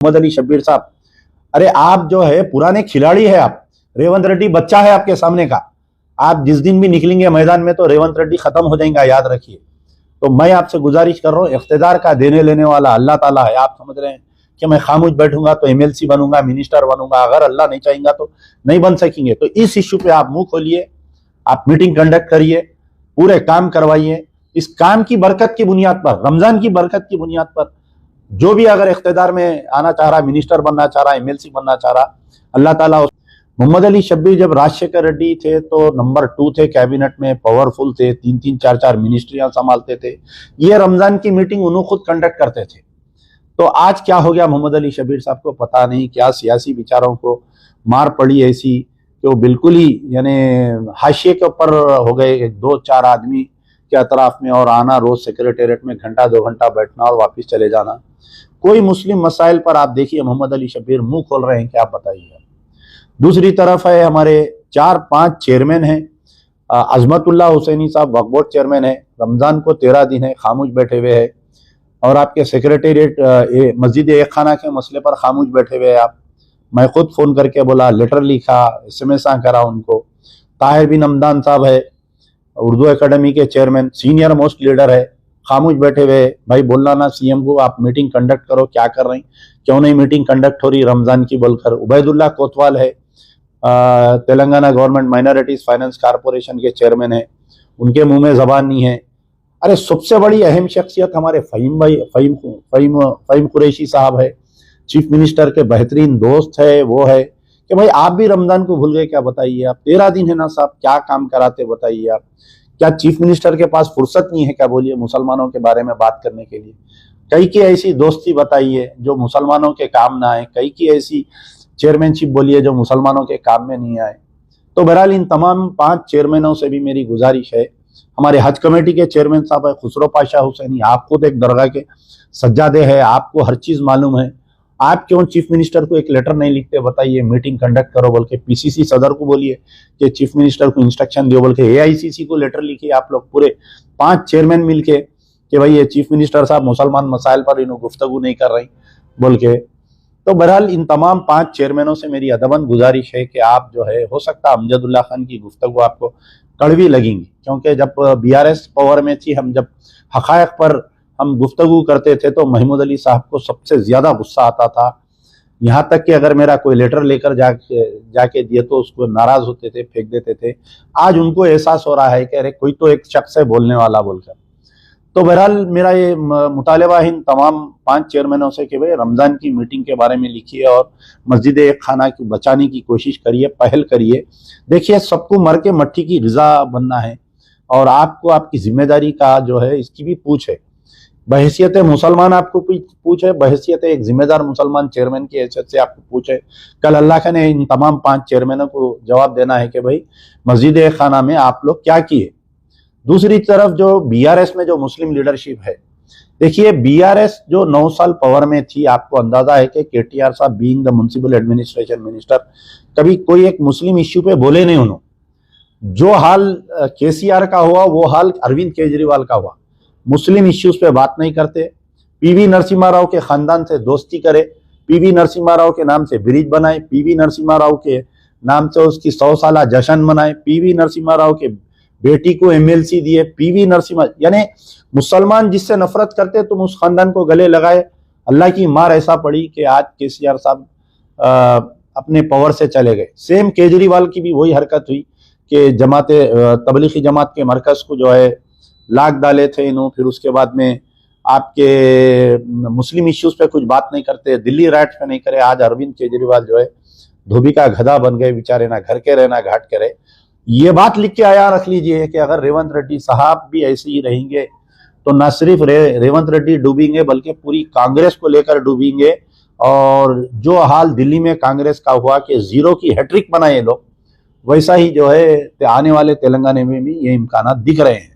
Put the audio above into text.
मोहम्मद अली शब्बीर साहब, अरे आप जो है पुराने खिलाड़ी है, आप रेवंत रेड्डी बच्चा है आपके सामने का। आप जिस दिन भी निकलेंगे मैदान में तो रेवंत रेड्डी खत्म हो जाएगा, याद रखिए। तो मैं आपसे गुजारिश कर रहा हूँ, इख्तिदार का देने लेने वाला अल्लाह ताला है। आप समझ रहे हैं कि मैं खामोश बैठूंगा तो एमएलसी बनूंगा, मिनिस्टर बनूंगा, अगर अल्लाह नहीं चाहेगा तो नहीं बन सकेंगे। तो इस इश्यू पे आप मुंह खोलिए, आप मीटिंग कंडक्ट करिए, पूरे काम करवाइए। इस काम की बरकत की बुनियाद पर, रमजान की बरकत की बुनियाद पर जो भी अगर इख्तिदार में आना चाह रहा, मिनिस्टर बनना चाह रहा, एमएलसी बनना चाह रहा, अल्लाह ताला। मोहम्मद अली शब्बीर जब राजशेखर रेड्डी थे तो नंबर 2 थे कैबिनेट में, पावरफुल थे, 3-3 4-4 मिनिस्ट्रियां संभालते थे। ये रमजान की मीटिंग उन्होंने खुद कंडक्ट करते थे। तो आज क्या हो गया मोहम्मद अली शब्बीर साहब को पता नहीं, क्या सियासी विचारों को मार पड़ी ऐसी कि वो बिल्कुल ही यानी हाशिए के ऊपर हो गए। 2-4 आदमी के अतराफ में और आना, रोज सेक्रेटेरिएट में घंटा 2 घंटा बैठना और वापस चले जाना। कोई मुस्लिम मसाइल पर आप देखिए मोहम्मद अली शब्बीर मुंह खोल रहे हैं, क्या आप बताइए। दूसरी तरफ है हमारे 4-5 चेयरमैन हैं। अजमतुल्लाह हुसैनी साहब वक्फ बोर्ड चेयरमैन है, रमजान को 13 दिन है, खामोश बैठे हुए हैं। और आपके सेक्रेटेरिएट मस्जिद एक खाना के मसले पर खामोश बैठे हुए हैं आप। मैं खुद फोन करके बोला, लेटर लिखा, SMS करा उनको। ताहिर बिन हमदान साहब है, उर्दू एकेडमी के चेयरमैन, सीनियर मोस्ट लीडर है, खामोश बैठे हुए। भाई बोलना ना सीएम को, आप मीटिंग कंडक्ट करो, क्या कर रहे हैं, क्यों नहीं मीटिंग कंडक्ट हो रही रमजान की बोलकर। उबैदुल्लाह कोतवाल है, Telangana government minorities finance corporation के चेयरमैन है, उनके मुंह में जबान नहीं है। अरे सबसे बड़ी अहम शख्सियत हमारे फ़हीम कुरैशी साहब है, चीफ मिनिस्टर के बेहतरीन दोस्त है। वो है कि भाई आप भी रमजान को भूल गए क्या, बताइए आप। 13 दिन है ना साहब, क्या काम कराते बताइए आप। क्या चीफ मिनिस्टर के पास फुर्सत नहीं है क्या, बोलिए, मुसलमानों के बारे में बात करने के लिए। कई की ऐसी दोस्ती बताइए जो मुसलमानों के काम ना आए, कई की ऐसी चेयरमैनशिप बोलिए जो मुसलमानों के काम में नहीं आए। तो बहरहाल इन तमाम 5 चेयरमैनों से भी मेरी गुजारिश है। हमारे हज कमेटी के चेयरमैन साहब है खुसरो पाशा हुसैनी, आप खुद एक दरगाह के सज्जादे हैं, आपको हर चीज मालूम है। आप क्यों चीफ मिनिस्टर को एक लेटर नहीं लिखते, बताइए, मीटिंग कंडक्ट करो बोल के। पीसीसी सदर को बोलिए कि चीफ मिनिस्टर को इंस्ट्रक्शन दियो बोल के। AICC को लेटर लिखिए आप लोग पूरे 5 चेयरमैन मिलके कि भाई ये चीफ मिनिस्टर साहब मुसलमान मसाइल पर इन्हों गुफ्तगू नहीं कर रही बोल के। तो बहरहाल इन तमाम 5 चेयरमैनों से मेरी अदबन गुजारिश है कि आप जो है, हो सकता है अमजदुल्लाह खान की गुफ्तगू आपको कड़वी लगेंगी, क्योंकि जब BRS पावर में थी, हम जब हकायक पर हम गुफ्तगू करते थे तो महमूद अली साहब को सबसे ज्यादा गुस्सा आता था। यहाँ तक कि अगर मेरा कोई लेटर लेकर जाके दिए तो उसको नाराज होते थे, फेंक देते थे। आज उनको एहसास हो रहा है कि अरे कोई तो एक शख्स है बोलने वाला बोलकर। तो बहरहाल मेरा ये मुतालबा है इन तमाम 5 चेयरमैनों से कि भाई रमजान की मीटिंग के बारे में लिखिए और मस्जिद एक खाना की बचाने की कोशिश करिए, पहल करिए। देखिए, सबको मर के मट्टी की रिजा बनना है और आपको आपकी जिम्मेदारी का जो है इसकी भी पूछ है। बहैसियत मुसलमान आपको पूछ है, बहैसियत एक जिम्मेदार मुसलमान चेयरमैन की हैसियत से आपको पूछ है। कल अल्लाह का ने इन तमाम 5 चेयरमैनों को जवाब देना है कि भाई मस्जिद एक खाना में आप लोग क्या किए। दूसरी तरफ जो BRS में जो मुस्लिम लीडरशिप है, देखिए BRS जो 9 साल पावर में थी, आपको अंदाजा है कि KTR साहब being the municipal administration minister कभी कोई एक मुस्लिम इश्यू पे बोले नहीं उन्होंने। जो हाल KCR का हुआ वो हाल अरविंद केजरीवाल का हुआ। मुस्लिम इश्यूज पे बात नहीं करते। PV नरसिम्हा राव के खानदान से दोस्ती करे, PV नरसिम्हा राव के नाम से ब्रिज बनाए, PV नरसिम्हा राव के नाम से उसकी 100 साला जश्न मनाए, PV नरसिम्हा राव के बेटी को MLC दिए, PV नरसिम्हा, यानी मुसलमान जिससे नफरत करते तुम उस खानदान को गले लगाए। अल्लाह की मार ऐसा पड़ी कि आज KCR साहब अपने पावर से चले गए। सेम केजरीवाल की भी वही हरकत हुई कि तबलीगी जमात के मरकज को जो है लाग डाले थे इन्हों, फिर उसके बाद में आपके मुस्लिम इश्यूज पे कुछ बात नहीं करते, दिल्ली राइट्स पे नहीं करे। आज अरविंद केजरीवाल जो है धोबी का गधा बन गए बेचारे, ना घर के रहे ना घाट के रहे। ये बात लिख के आया रख लीजिए कि अगर रेवंत रेड्डी साहब भी ऐसे ही रहेंगे तो न सिर्फ रेवंत रेड्डी डूबेंगे बल्कि पूरी कांग्रेस को लेकर डूबेंगे। और जो हाल दिल्ली में कांग्रेस का हुआ कि 0 की हैट्रिक बनाए लोग, वैसा ही जो है आने वाले तेलंगाना में भी ये इम्कानात दिख रहे हैं।